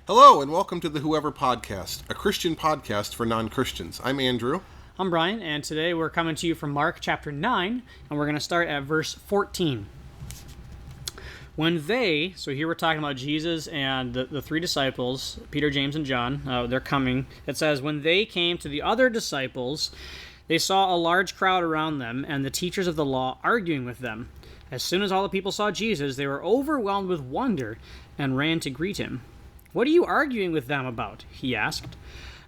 Hello, and welcome to the Whoever Podcast, a Christian podcast for non-Christians. I'm Andrew. I'm Brian, and today we're coming to you from Mark chapter 9, and we're going to start at verse 14. So here we're talking about Jesus and the three disciples, Peter, James, and John. They're coming. It says, when they came to the other disciples, they saw a large crowd around them, and the teachers of the law arguing with them. As soon as all the people saw Jesus, they were overwhelmed with wonder and ran to greet him. "What are you arguing with them about?" he asked.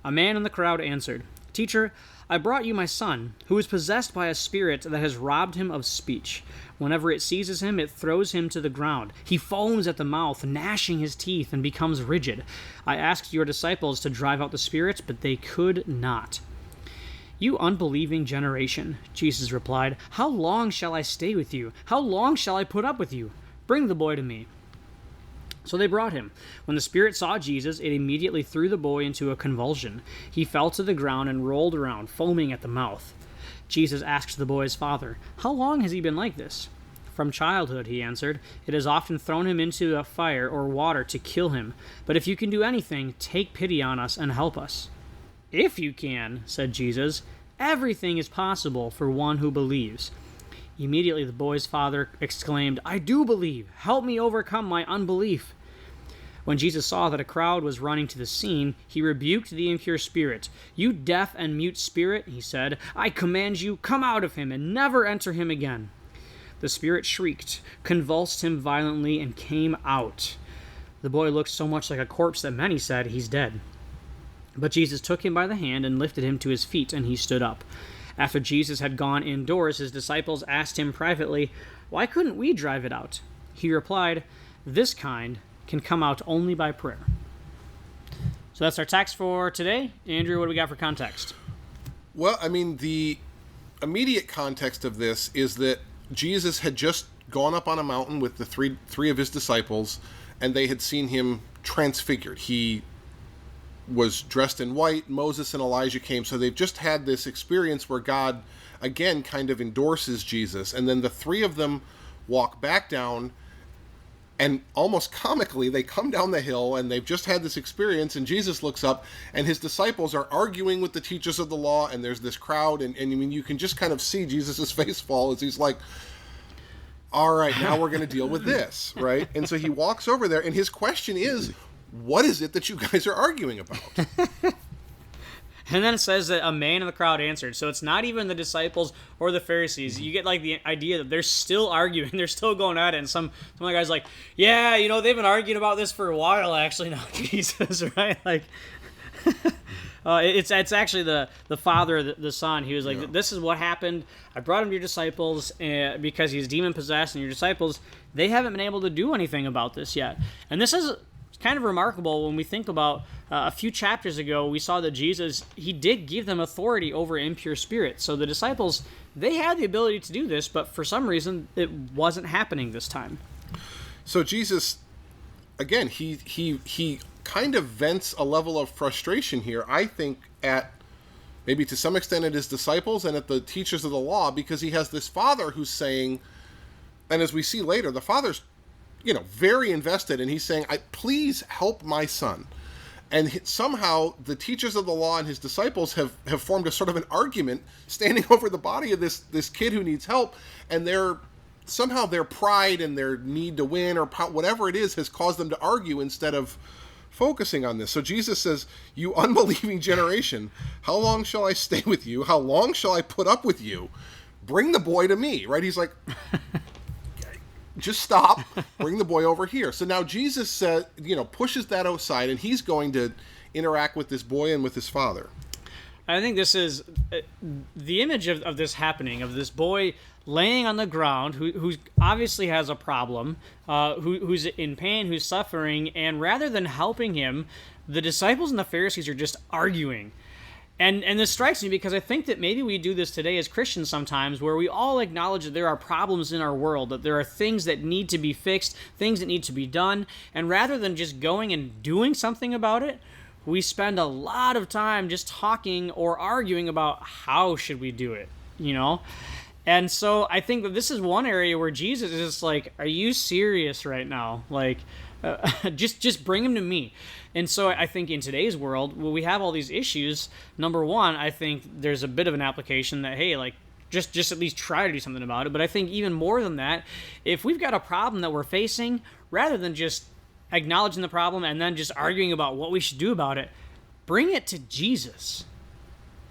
A man in the crowd answered, "Teacher, I brought you my son, who is possessed by a spirit that has robbed him of speech. Whenever it seizes him, it throws him to the ground. He foams at the mouth, gnashing his teeth, and becomes rigid. I asked your disciples to drive out the spirit, but they could not." "You unbelieving generation," Jesus replied, "how long shall I stay with you? How long shall I put up with you? Bring the boy to me." So they brought him. When the spirit saw Jesus, it immediately threw the boy into a convulsion. He fell to the ground and rolled around, foaming at the mouth. Jesus asked the boy's father, "How long has he been like this?" "From childhood," he answered. "It has often thrown him into a fire or water to kill him. But if you can do anything, take pity on us and help us." "If you can," said Jesus, "everything is possible for one who believes." Immediately the boy's father exclaimed, "I do believe. Help me overcome my unbelief." When Jesus saw that a crowd was running to the scene, he rebuked the impure spirit. "You deaf and mute spirit," he said, "I command you, come out of him and never enter him again." The spirit shrieked, convulsed him violently, and came out. The boy looked so much like a corpse that many said, "He's dead." But Jesus took him by the hand and lifted him to his feet, and he stood up. After Jesus had gone indoors, his disciples asked him privately, "Why couldn't we drive it out?" He replied, "This kind can come out only by prayer." So that's our text for today. Andrew, what do we got for context? Well, the immediate context of this is that Jesus had just gone up on a mountain with the three of his disciples, and they had seen him transfigured. He was dressed in white. Moses and Elijah came. So they've just had this experience where God, again, kind of endorses Jesus. And then the three of them walk back down, and almost comically, they come down the hill, and they've just had this experience, and Jesus looks up, and his disciples are arguing with the teachers of the law, and there's this crowd, and you can just kind of see Jesus' face fall as he's like, all right, now we're going to deal with this, right? And so he walks over there, and his question is, what is it that you guys are arguing about? And then it says that a man in the crowd answered. So it's not even the disciples or the Pharisees. You get like the idea that they're still arguing. They're still going at it. And some of the guys like, yeah, they've been arguing about this for a while, actually, now, Jesus, right? Like, it's actually the father, the son. He was like, This is what happened. I brought him to your disciples because he's demon-possessed, and your disciples, they haven't been able to do anything about this yet. And this is kind of remarkable when we think about a few chapters ago, we saw that Jesus, he did give them authority over impure spirits. So the disciples, they had the ability to do this, but for some reason, it wasn't happening this time. So Jesus, again, he kind of vents a level of frustration here, I think, at maybe to some extent at his disciples and at the teachers of the law, because he has this father who's saying, and as we see later, the father's very invested, and he's saying, please help my son. And somehow the teachers of the law and his disciples have formed a sort of an argument standing over the body of this kid who needs help, and somehow their pride and their need to win or whatever it is has caused them to argue instead of focusing on this. So Jesus says, "You unbelieving generation, how long shall I stay with you? How long shall I put up with you? Bring the boy to me," right? He's like, just stop, bring the boy over here. So now Jesus said, pushes that aside, and he's going to interact with this boy and with his father. I think this is the image of this happening, of this boy laying on the ground, who obviously has a problem, who's in pain, who's suffering, and rather than helping him, the disciples and the Pharisees are just arguing. And this strikes me because I think that maybe we do this today as Christians sometimes, where we all acknowledge that there are problems in our world, that there are things that need to be fixed, things that need to be done, and rather than just going and doing something about it, we spend a lot of time just talking or arguing about how should we do it, And so I think that this is one area where Jesus is just like, are you serious right now? Like, Just bring him to me. And so I think in today's world, when we have all these issues, number one, I think there's a bit of an application that, hey, like, just at least try to do something about it. But I think even more than that, if we've got a problem that we're facing, rather than just acknowledging the problem and then just arguing about what we should do about it, bring it to Jesus.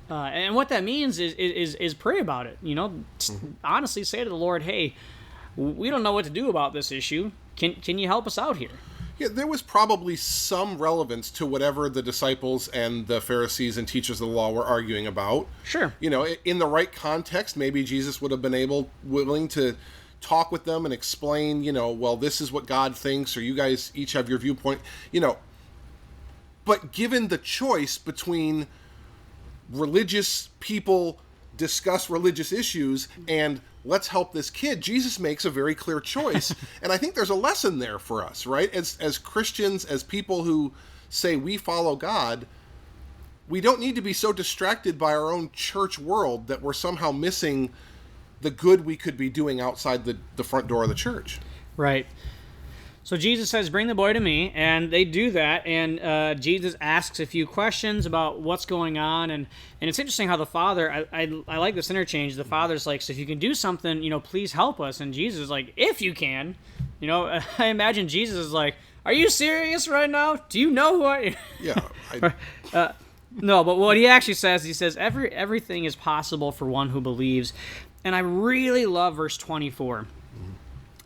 And what that means is pray about it. Honestly say to the Lord, hey, we don't know what to do about this issue. Can you help us out here? Yeah, there was probably some relevance to whatever the disciples and the Pharisees and teachers of the law were arguing about. Sure. In the right context, maybe Jesus would have been willing to talk with them and explain, well, this is what God thinks, or you guys each have your viewpoint, But given the choice between religious people discuss religious issues and let's help this kid, Jesus makes a very clear choice. And I think there's a lesson there for us, right? As Christians, as people who say we follow God, we don't need to be so distracted by our own church world that we're somehow missing the good we could be doing outside the front door of the church. Right. So Jesus says, bring the boy to me, and they do that, and Jesus asks a few questions about what's going on, and it's interesting how the Father, I like this interchange, the Father's like, so if you can do something, please help us, and Jesus is like, if you can, I imagine Jesus is like, are you serious right now? Do you know who I am? Yeah. No, but what he actually says, he says, everything is possible for one who believes, and I really love verse 24.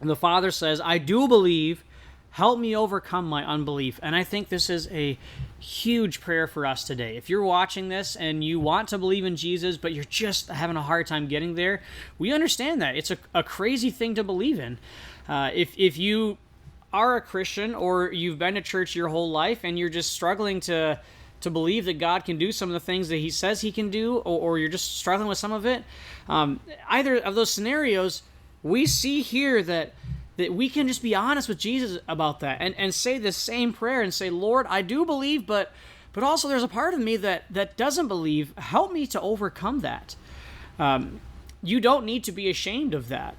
And the Father says, I do believe, help me overcome my unbelief. And I think this is a huge prayer for us today. If you're watching this and you want to believe in Jesus, but you're just having a hard time getting there, we understand that. It's a crazy thing to believe in. If you are a Christian or you've been to church your whole life and you're just struggling to believe that God can do some of the things that he says he can do, or you're just struggling with some of it, either of those scenarios, we see here that we can just be honest with Jesus about that and say the same prayer and say, Lord, I do believe, but also there's a part of me that doesn't believe. Help me to overcome that. You don't need to be ashamed of that.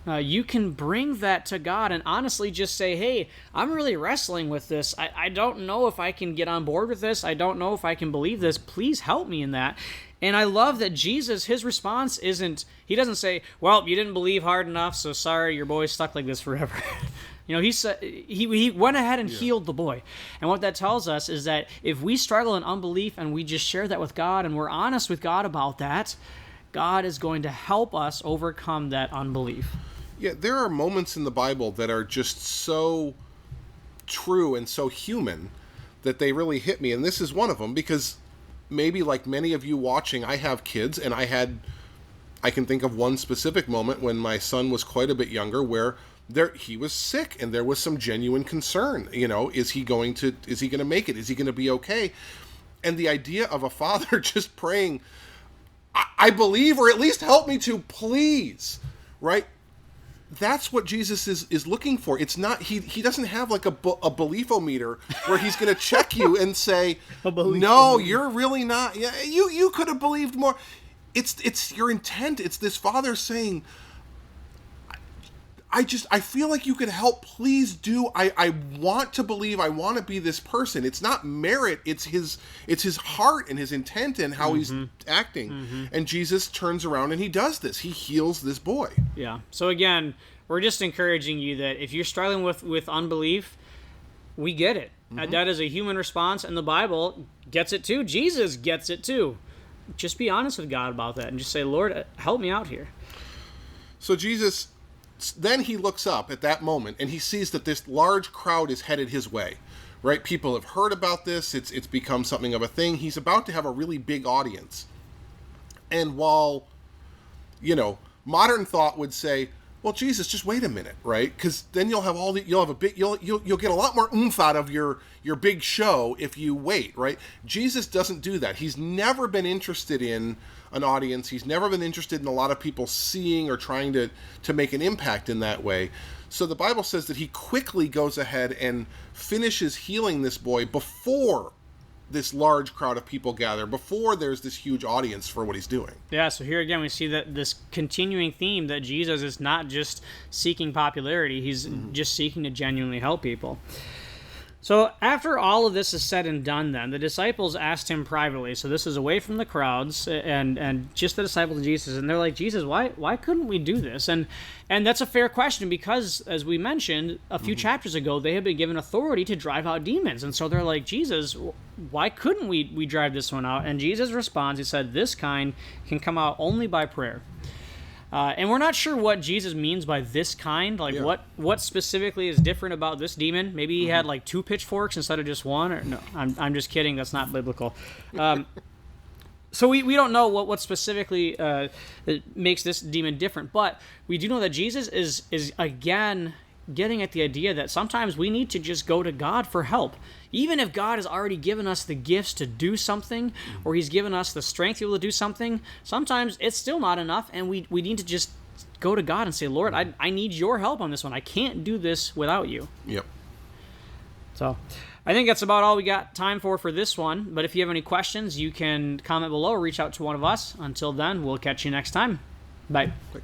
You can bring that to God and honestly just say, hey, I'm really wrestling with this. I don't know if I can get on board with this. I don't know if I can believe this. Please help me in that. And I love that Jesus, his response he doesn't say, well, you didn't believe hard enough, so sorry, your boy's stuck like this forever. He said he went ahead and healed the boy. And what that tells us is that if we struggle in unbelief and we just share that with God and we're honest with God about that, God is going to help us overcome that unbelief. Yeah, there are moments in the Bible that are just so true and so human that they really hit me. And this is one of them because maybe like many of you watching, I have kids, and I can think of one specific moment when my son was quite a bit younger where he was sick and there was some genuine concern. Is he going to make it? Is he going to be okay? And the idea of a father just praying, I believe, or at least help me to, please, right? That's what Jesus is looking for. It's not, he doesn't have like a beliefometer where he's going to check you and say, no, you're really not. Yeah, you could have believed more. It's your intent. It's this Father saying, I feel like you could help. Please do. I want to believe. I want to be this person. It's not merit. It's his heart and his intent and how he's acting. Mm-hmm. And Jesus turns around and he does this. He heals this boy. Yeah. So again, we're just encouraging you that if you're struggling with unbelief, we get it. Mm-hmm. That is a human response, and the Bible gets it too. Jesus gets it too. Just be honest with God about that and just say, Lord, help me out here. So Jesus, then he looks up at that moment and he sees that this large crowd is headed his way, right? People have heard about this. It's become something of a thing. He's about to have a really big audience. And while, modern thought would say, well, Jesus, just wait a minute, right? Because then you'll get a lot more oomph out of your big show if you wait, right? Jesus doesn't do that. He's never been interested in an audience. He's never been interested in a lot of people seeing or trying to make an impact in that way. So the Bible says that he quickly goes ahead and finishes healing this boy before this large crowd of people gather, before there's this huge audience for what he's doing. Yeah, so here again we see that this continuing theme that Jesus is not just seeking popularity, he's just seeking to genuinely help people. So after all of this is said and done, then the disciples asked him privately. So this is away from the crowds and just the disciples of Jesus, and they're like, Jesus, why couldn't we do this? And that's a fair question because, as we mentioned a few chapters ago, they had been given authority to drive out demons, and so they're like, Jesus, why couldn't we drive this one out? And Jesus responds. He said, this kind can come out only by prayer. And we're not sure what Jesus means by this kind, like what specifically is different about this demon. Maybe he had like 2 pitchforks instead of just one. Or no, I'm just kidding. That's not biblical. So we don't know what specifically makes this demon different, but we do know that Jesus is again getting at the idea that sometimes we need to just go to God for help. Even if God has already given us the gifts to do something, or he's given us the strength to be able to do something, sometimes it's still not enough, and we need to just go to God and say, Lord, I need your help on this one. I can't do this without you. Yep. So I think that's about all we got time for this one, but if you have any questions, you can comment below or reach out to one of us. Until then, we'll catch you next time. Bye. Bye.